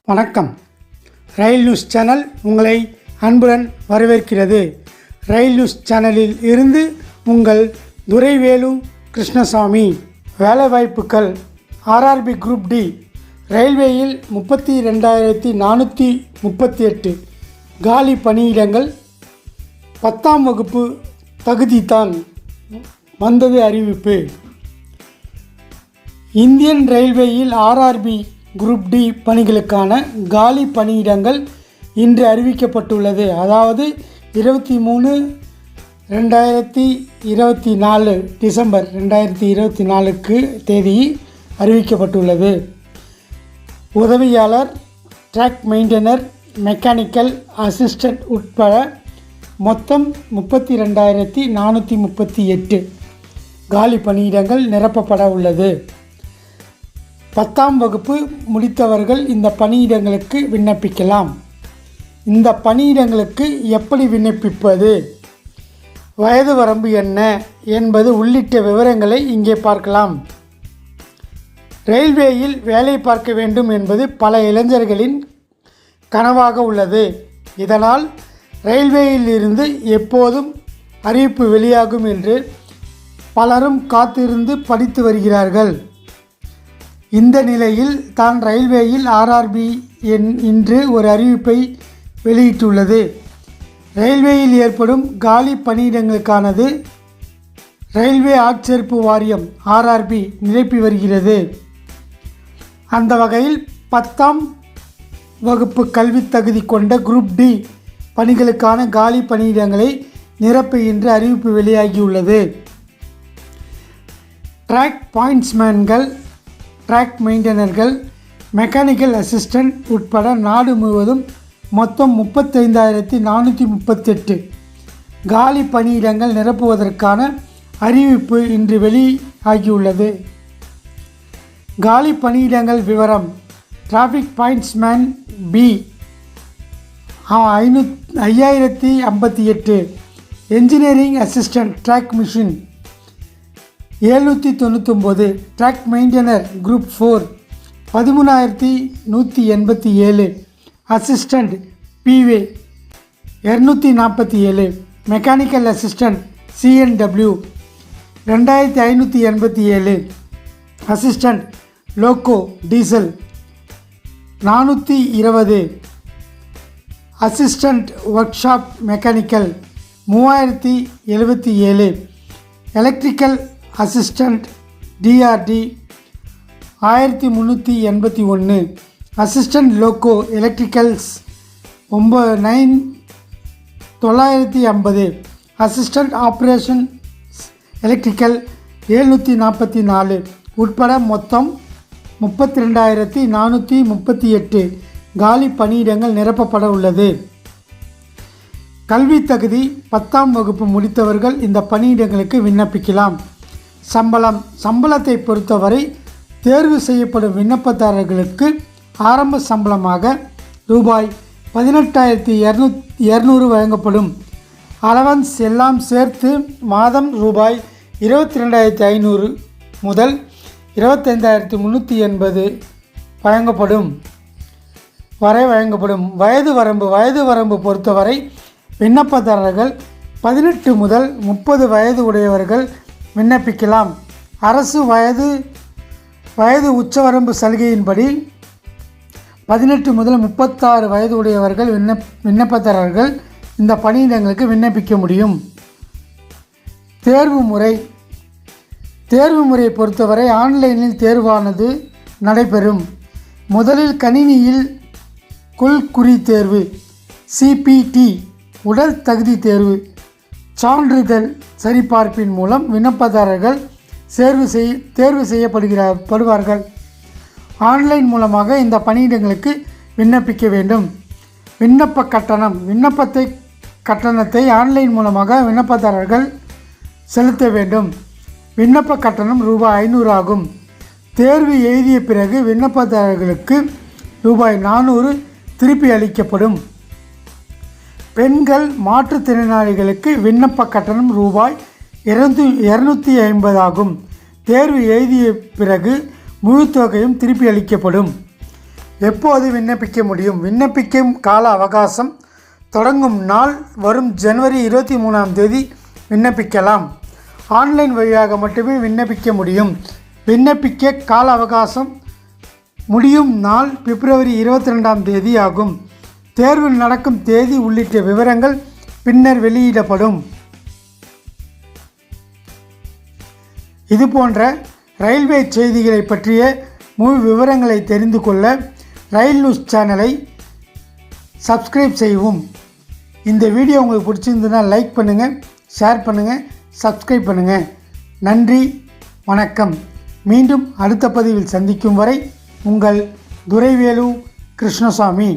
வணக்கம். ரயில் news channel உங்களை அன்புடன் வரவேற்கிறது. ரயில் நியூஸ் சேனலில் இருந்து உங்கள் துரைவேலு கிருஷ்ணசாமி. வேலைவாய்ப்புகள் ஆர்ஆர்பி குரூப் டி ரயில்வேயில் 32,438 காலி பணியிடங்கள். 10ஆம் வகுப்பு தகுதிதான் வந்தது அறிவிப்பு. இந்தியன் ரயில்வேயில் ஆர்ஆர்பி குரூப் டி பணிகளுக்கான காலி பணியிடங்கள் இன்று அறிவிக்கப்பட்டுள்ளது. அதாவது 23/2024 டிசம்பர் 2024 தேதி அறிவிக்கப்பட்டுள்ளது. உதவியாளர், ட்ராக் மெயின்டெனர், மெக்கானிக்கல் அசிஸ்டன்ட் உட்பட மொத்தம் 32,438 காலி பணியிடங்கள் நிரப்பப்பட உள்ளது. 10ஆம் வகுப்பு முடித்தவர்கள் இந்த பணியிடங்களுக்கு விண்ணப்பிக்கலாம். இந்த பணியிடங்களுக்கு எப்படி விண்ணப்பிப்பது, வயது வரம்பு என்ன என்பது உள்ளிட்ட விவரங்களை இங்கே பார்க்கலாம். ரயில்வேயில் வேலை பார்க்க வேண்டும் என்பது பல இளைஞர்களின் கனவாக உள்ளது. இதனால் ரயில்வேயில் இருந்து எப்போதும் அறிவிப்பு வெளியாகும் என்று பலரும் காத்திருந்து படித்து வருகிறார்கள். இந்த நிலையில் தான் ரயில்வேயில் ஆர்ஆர்பி இன்று ஒரு அறிவிப்பை வெளியிட்டுள்ளது. ரயில்வேயில் ஏற்படும் காலி பணியிடங்களுக்கானது ரயில்வே ஆட்சேர்ப்பு வாரியம் ஆர்ஆர்பி நிரப்பி வருகிறது. அந்த வகையில் 10ஆம் வகுப்பு கல்வி தகுதி கொண்ட குரூப் டி பணிகளுக்கான காலி பணியிடங்களை நிரப்ப இன்று அறிவிப்பு வெளியாகியுள்ளது. ட்ராக் பாயிண்ட்ஸ்மேன்கள், ட்ராக் மெயின்டெனர்கள், மெக்கானிக்கல் அசிஸ்டன்ட் உட்பட நாடு முழுவதும் மொத்தம் 35,438 காலி பணியிடங்கள் நிரப்புவதற்கான அறிவிப்பு இன்று வெளியாகியுள்ளது. காலி பணியிடங்கள் விவரம்: traffic pointsman B 5,058, engineering assistant track machine 799, track maintainer group 4 13,187, assistant P way 247, mechanical assistant CNW 2,587, assistant loco diesel 420, assistant workshop mechanical 3,077, electrical assistant TRD 1,381, assistant loco electricals 950, assistant operation electrical 744 உட்பட மொத்தம் 32,438 காலி பணியிடங்கள் நிரப்பப்பட உள்ளது. கல்வி தகுதி: 10ஆம் வகுப்பு முடித்தவர்கள் இந்த பணியிடங்களுக்கு விண்ணப்பிக்கலாம். சம்பளத்தை பொறுத்தவரை தேர்வு செய்யப்படும் விண்ணப்பதாரர்களுக்கு ஆரம்ப சம்பளமாக ரூபாய் 18,200 வழங்கப்படும். அலவன்ஸ் எல்லாம் சேர்த்து மாதம் ரூபாய் 22,500 முதல் 25,380 வழங்கப்படும். வயது வரம்பு பொறுத்தவரை விண்ணப்பதாரர்கள் 18 முதல் 30 வயது உடையவர்கள் விண்ணப்பிக்கலாம். அரசு வயது உச்சவரம்பு சலுகையின்படி 18 முதல் 36 வயது உடையவர்கள் விண்ணப்பதாரர்கள் இந்த பணியிடங்களுக்கு விண்ணப்பிக்க முடியும். தேர்வு முறையை பொறுத்தவரை ஆன்லைனில் தேர்வானது நடைபெறும். முதலில் கணினியில் குறி தேர்வு, சிபிடி, உடல் தகுதி தேர்வு, சான்றிதழ் சரிபார்ப்பின் மூலம் விண்ணப்பதாரர்கள் தேர்வு செய்யப்படுவார்கள். ஆன்லைன் மூலமாக இந்த பணியிடங்களுக்கு விண்ணப்பிக்க வேண்டும். கட்டணத்தை ஆன்லைன் மூலமாக விண்ணப்பதாரர்கள் செலுத்த வேண்டும். விண்ணப்ப கட்டணம் ரூபாய் 500 ஆகும். தேர்வு எழுதிய பிறகு விண்ணப்பதாரர்களுக்கு ரூபாய் 400 திருப்பி அளிக்கப்படும். பெண்கள், மாற்றுத்திறனாளிகளுக்கு விண்ணப்ப கட்டணம் ரூபாய் 250 ஆகும். தேர்வு எழுதிய பிறகு முழு தொகையும் திருப்பி அளிக்கப்படும். எப்போது விண்ணப்பிக்க முடியும்? விண்ணப்பிக்கும் கால அவகாசம் தொடங்கும் நாள் வரும் ஜனவரி 23ஆம் தேதி விண்ணப்பிக்கலாம். ஆன்லைன் வழியாக மட்டுமே விண்ணப்பிக்க முடியும். விண்ணப்பிக்க கால அவகாசம் முடியும் நாள் பிப்ரவரி 22ஆம் தேதி ஆகும். தேர்வு நடக்கும் தேதி உள்ளிட்ட விவரங்கள் பின்னர் வெளியிடப்படும். இதுபோன்ற ரயில்வே செய்திகளை பற்றிய முழு விவரங்களை தெரிந்து கொள்ள ரயில் நியூஸ் சேனலை சப்ஸ்கிரைப் செய்யவும். இந்த வீடியோ உங்களுக்கு பிடிச்சிருந்ததுன்னா லைக் பண்ணுங்கள், ஷேர் பண்ணுங்கள், சப்ஸ்கிரைப் பண்ணுங்கள். நன்றி, வணக்கம். மீண்டும் அடுத்த பதிவில் சந்திக்கும் வரை உங்கள் துரைவேலு கிருஷ்ணசாமி.